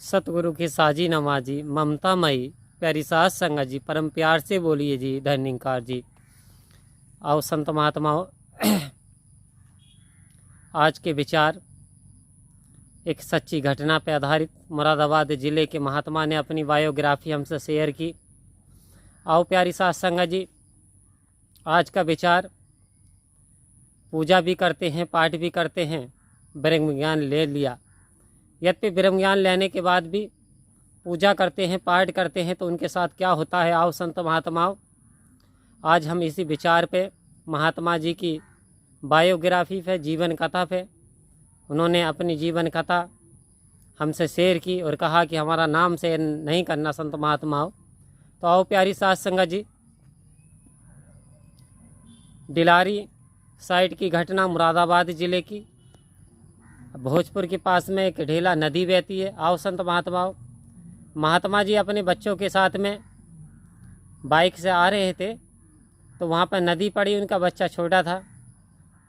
सतगुरु की साजी नमाजी ममता मई प्यारी सास संगत जी, परम प्यार से बोलिए जी, धन निंकार जी। आओ संत महात्माओं, आज के विचार एक सच्ची घटना पर आधारित। मुरादाबाद जिले के महात्मा ने अपनी बायोग्राफी हमसे शेयर की। आओ प्यारी सास संगत जी, आज का विचार, पूजा भी करते हैं, पाठ भी करते हैं, ब्रह्म ज्ञान ले लिया। यद्यपि ब्रह्म ज्ञान लेने के बाद भी पूजा करते हैं, पाठ करते हैं, तो उनके साथ क्या होता है। आओ संत महात्माओं, आज हम इसी विचार पे, महात्मा जी की बायोग्राफी पे, जीवन कथा पे, उन्होंने अपनी जीवन कथा हमसे शेयर की और कहा कि हमारा नाम शेयर नहीं करना संत महात्माओं। तो आओ प्यारी सास संगत जी, डिलारी साइड की घटना, मुरादाबाद ज़िले की, भोजपुर के पास में एक ढेला नदी बहती है। आओ संत महात्माओं, महात्मा जी अपने बच्चों के साथ में बाइक से आ रहे थे, तो वहाँ पर नदी पड़ी, उनका बच्चा छोटा था।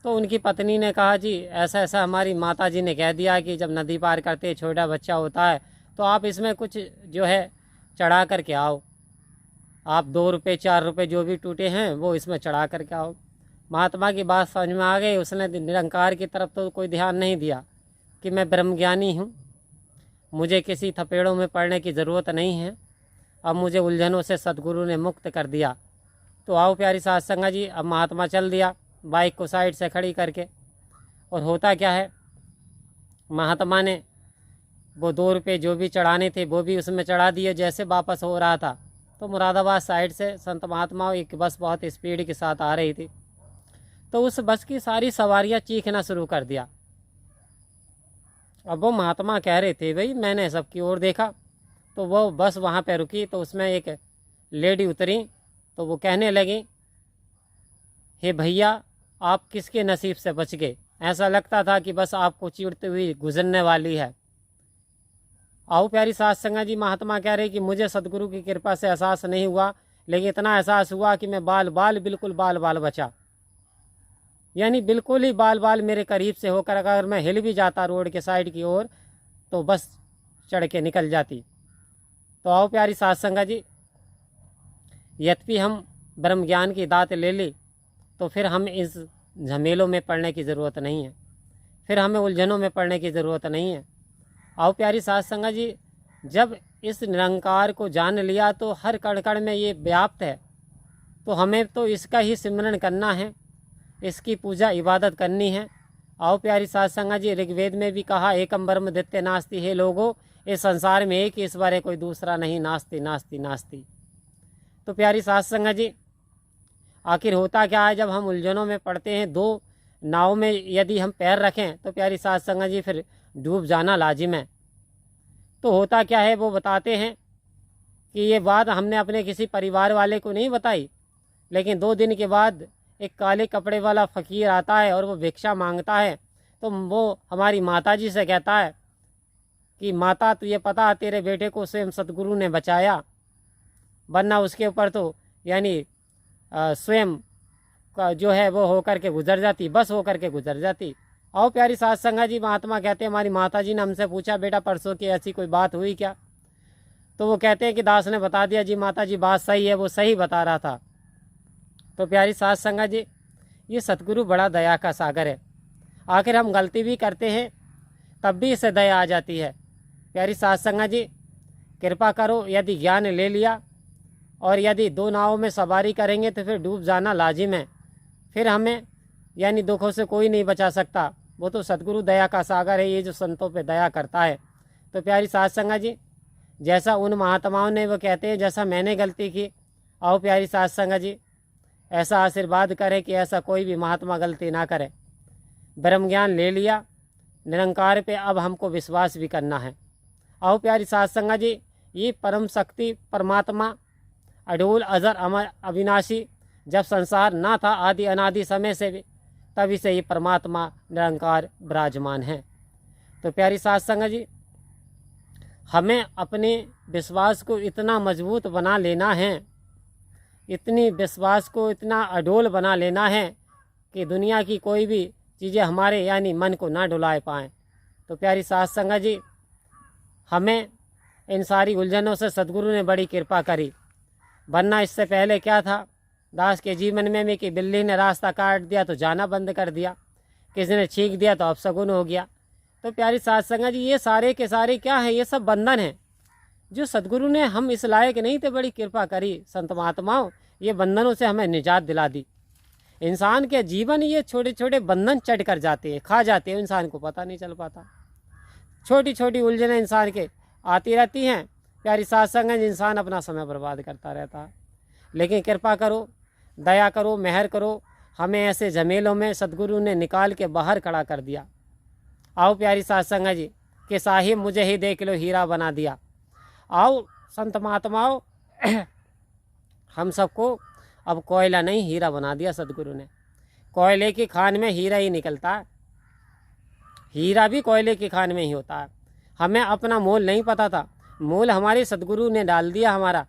तो उनकी पत्नी ने कहा, जी ऐसा ऐसा हमारी माता जी ने कह दिया कि जब नदी पार करते छोटा बच्चा होता है तो आप इसमें कुछ जो है चढ़ा करके आओ, आप 2 रुपये 4 रुपये जो भी टूटे हैं वो इसमें चढ़ा करके आओ। महात्मा की बात समझ में आ गई। उसने निरंकार की तरफ तो कोई ध्यान नहीं दिया कि मैं ब्रह्मज्ञानी हूँ, मुझे किसी थपेड़ों में पड़ने की ज़रूरत नहीं है, अब मुझे उलझनों से सदगुरु ने मुक्त कर दिया। तो आओ प्यारी सात संगत जी, अब महात्मा चल दिया बाइक को साइड से खड़ी करके। और होता क्या है, महात्मा ने वो 2 रुपये जो भी चढ़ाने थे वो भी उसमें चढ़ा दिए। जैसे वापस हो रहा था तो मुरादाबाद साइड से संत महात्माओं एक बस बहुत स्पीड के साथ आ रही थी, तो उस बस की सारी सवारियां चीखना शुरू कर दिया। अब वो महात्मा कह रहे थे, भाई मैंने सबकी ओर देखा, तो वो बस वहाँ पे रुकी, तो उसमें एक लेडी उतरी, तो वो कहने लगी, हे भैया आप किसके नसीब से बच गए, ऐसा लगता था कि बस आपको चीरते हुई गुजरने वाली है। आओ प्यारी सात संगत जी, महात्मा कह रहे कि मुझे सदगुरु की कृपा से एहसास नहीं हुआ, लेकिन इतना एहसास हुआ कि मैं बिल्कुल बाल बचा, यानी बिल्कुल ही बाल मेरे करीब से होकर अगर मैं हिल भी जाता रोड के साइड की ओर तो बस चढ़ के निकल जाती। तो आओ प्यारी सात संगत जी, यद्यपि हम ब्रह्म ज्ञान की दात ले ली, तो फिर हम इस झमेलों में पड़ने की ज़रूरत नहीं है, फिर हमें उलझनों में पड़ने की ज़रूरत नहीं है। आओ प्यारी सात संगत जी, जब इस निरंकार को जान लिया तो हर कण कण में ये व्याप्त है, तो हमें तो इसका ही सिमरन करना है, इसकी पूजा इबादत करनी है। आओ प्यारी सात संगत जी, ऋग्वेद में भी कहा, एकम ब्रह्म द्वितीय नास्ति, हे लोगों इस संसार में एक ही ईश्वर है, कोई दूसरा नहीं, नास्ति नास्ति नास्ति। तो प्यारी सात संगत जी, आखिर होता क्या है, जब हम उलझनों में पड़ते हैं, 2 नाव में यदि हम पैर रखें तो प्यारी सात संगत जी फिर डूब जाना लाजिम है। तो होता क्या है, वो बताते हैं कि ये बात हमने अपने किसी परिवार वाले को नहीं बताई, लेकिन 2 दिन के बाद एक काले कपड़े वाला फ़कीर आता है और वो भिक्षा मांगता है। तो वो हमारी माता जी से कहता है कि माता तुझे पता तेरे बेटे को स्वयं सतगुरु ने बचाया, वरना उसके ऊपर तो यानी स्वयं का जो है वो होकर के गुजर जाती, बस होकर के गुजर जाती। आओ प्यारी सात संगत जी, महात्मा कहते हैं हमारी माता जी ने हमसे पूछा, बेटा परसों की ऐसी कोई बात हुई क्या। तो वो कहते हैं कि दास ने बता दिया, जी माता जी बात सही है, वो सही बता रहा था। तो प्यारी सात संगत जी, ये सतगुरु बड़ा दया का सागर है। आखिर हम गलती भी करते हैं तब भी इसे दया आ जाती है। प्यारी सात संगत जी, कृपा करो, यदि ज्ञान ले लिया और यदि 2 नावों में सवारी करेंगे तो फिर डूब जाना लाजिम है, फिर हमें यानी दुखों से कोई नहीं बचा सकता। वो तो सतगुरु दया का सागर है, ये जो संतों पे दया करता है। तो प्यारी सात संगत जी, जैसा उन महात्माओं ने वो कहते हैं, जैसा मैंने गलती की, आओ प्यारी सात संगत जी ऐसा आशीर्वाद करे कि ऐसा कोई भी महात्मा गलती ना करे। ब्रह्म ज्ञान ले लिया, निरंकार पे अब हमको विश्वास भी करना है। आओ प्यारी सात संगत जी, ये परम शक्ति परमात्मा अडोल अजर अमर अविनाशी, जब संसार ना था आदि अनादि समय से भी, तभी से ये परमात्मा निरंकार विराजमान है। तो प्यारी सात संगत जी, हमें अपने विश्वास को इतना मजबूत बना लेना है, इतनी विश्वास को इतना अडोल बना लेना है कि दुनिया की कोई भी चीज़ें हमारे यानी मन को ना डुलाए पाएँ। तो प्यारी सात संगत जी, हमें इन सारी उलझनों से सदगुरु ने बड़ी कृपा करी। वरना इससे पहले क्या था दास के जीवन में भी कि बिल्ली ने रास्ता काट दिया तो जाना बंद कर दिया, किसी ने छींक दिया तो अपशगुन हो गया। तो प्यारी साध संगत जी, ये सारे के सारे क्या है, ये सब बंधन है जो सदगुरु ने हम इस लायक नहीं थे बड़ी कृपा करी संत महात्माओं, ये बंधनों से हमें निजात दिला दी। इंसान के जीवन ये छोटे छोटे बंधन चढ़ कर जाते हैं, खा जाते हैं, इंसान को पता नहीं चल पाता। छोटी छोटी उलझनें इंसान के आती रहती हैं। प्यारी साध संगत, इंसान अपना समय बर्बाद करता रहता है। लेकिन कृपा करो, दया करो, मेहर करो, हमें ऐसे झमेलों में सदगुरु ने निकाल के बाहर खड़ा कर दिया। आओ प्यारी साध संगत जी कि साहिब मुझे ही देख लो हीरा बना दिया। आओ संत महात्माओं, हम सबको अब कोयला नहीं हीरा बना दिया सदगुरु ने। कोयले की खान में हीरा ही निकलता है, हीरा भी कोयले की खान में ही होता है। हमें अपना मोल नहीं पता था, मोल हमारे सदगुरु ने डाल दिया हमारा,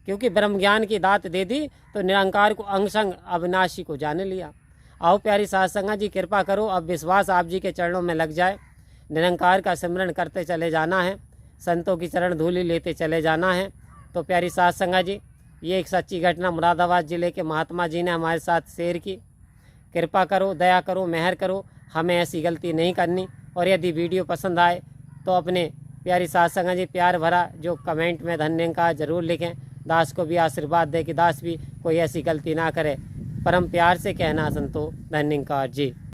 क्योंकि ब्रह्म ज्ञान की दात दे दी तो निरंकार को अंग संग अविनाशी को जान लिया। आओ प्यारी साध संगत जी कृपा करो, अब विश्वास आप जी के चरणों में लग जाए। निरंकार का सिमरन करते चले जाना है, संतों की चरण धूलि लेते चले जाना है। तो प्यारी साध संगत जी, ये एक सच्ची घटना मुरादाबाद ज़िले के महात्मा जी ने हमारे साथ शेयर की। कृपा करो, दया करो, मेहर करो, हमें ऐसी गलती नहीं करनी। और यदि वीडियो पसंद आए तो अपने प्यारी साध संगत जी प्यार भरा जो कमेंट में धन्य का ज़रूर लिखें। दास को भी आशीर्वाद दे कि दास भी कोई ऐसी गलती ना करे। परम प्यार से कहना संतो धन्यकार जी।